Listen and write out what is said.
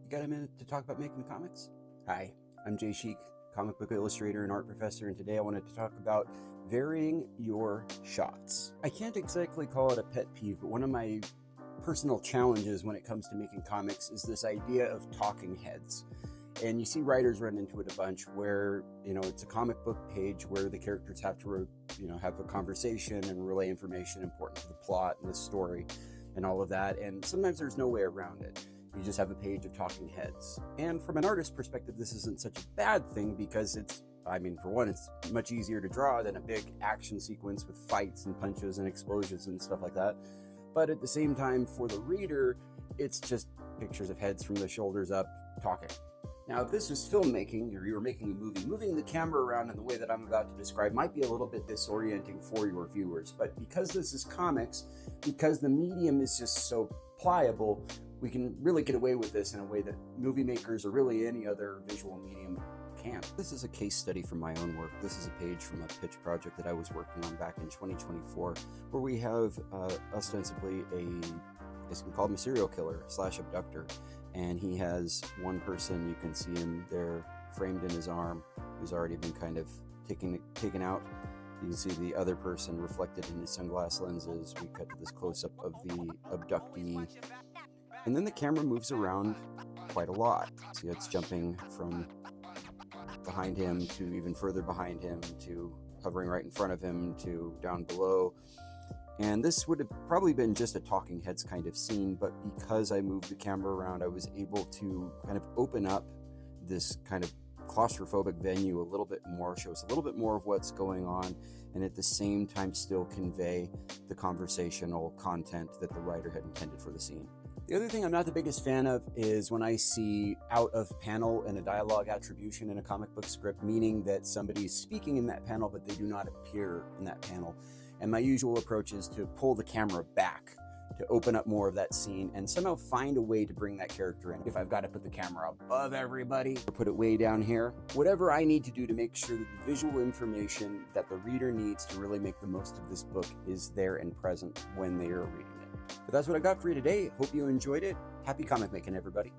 You got a minute to talk about making comics? Hi, I'm Jay Sheik, comic book illustrator and art professor, and today I wanted to talk about varying your shots. I can't exactly call it a pet peeve, but one of my personal challenges when it comes to making comics is this idea of talking heads. And you see writers run into it a bunch where, it's a comic book page where the characters have to, have a conversation and relay information important to the plot and the story and all of that. And sometimes there's no way around it. You just have a page of talking heads. And from an artist's perspective, this isn't such a bad thing because for one, it's much easier to draw than a big action sequence with fights and punches and explosions and stuff like that. But at the same time, for the reader, it's just pictures of heads from the shoulders up talking. Now, if this was filmmaking, or you were making a movie, moving the camera around in the way that I'm about to describe might be a little bit disorienting for your viewers. But because this is comics, because the medium is just so pliable, we can really get away with this in a way that movie makers or really any other visual medium can't. This is a case study from my own work. This is a page from a pitch project that I was working on back in 2024, where we have ostensibly I guess you can call him a serial killer / abductor. And he has one person, you can see him there framed in his arm, who's already been kind of taken out. You can see the other person reflected in his sunglass lenses. We cut to this close-up of the abductee. And then the camera moves around quite a lot. See, it's jumping from behind him to even further behind him to hovering right in front of him to down below. And this would have probably been just a talking heads kind of scene, but because I moved the camera around, I was able to kind of open up this kind of claustrophobic venue a little bit more, show us a little bit more of what's going on, and at the same time still convey the conversational content that the writer had intended for the scene. The other thing I'm not the biggest fan of is when I see out of panel and a dialogue attribution in a comic book script, meaning that somebody's speaking in that panel, but they do not appear in that panel. And my usual approach is to pull the camera back to open up more of that scene and somehow find a way to bring that character in. If I've got to put the camera above everybody or put it way down here, whatever I need to do to make sure that the visual information that the reader needs to really make the most of this book is there and present when they are reading it. But that's what I got for you today. Hope you enjoyed it. Happy comic making, everybody.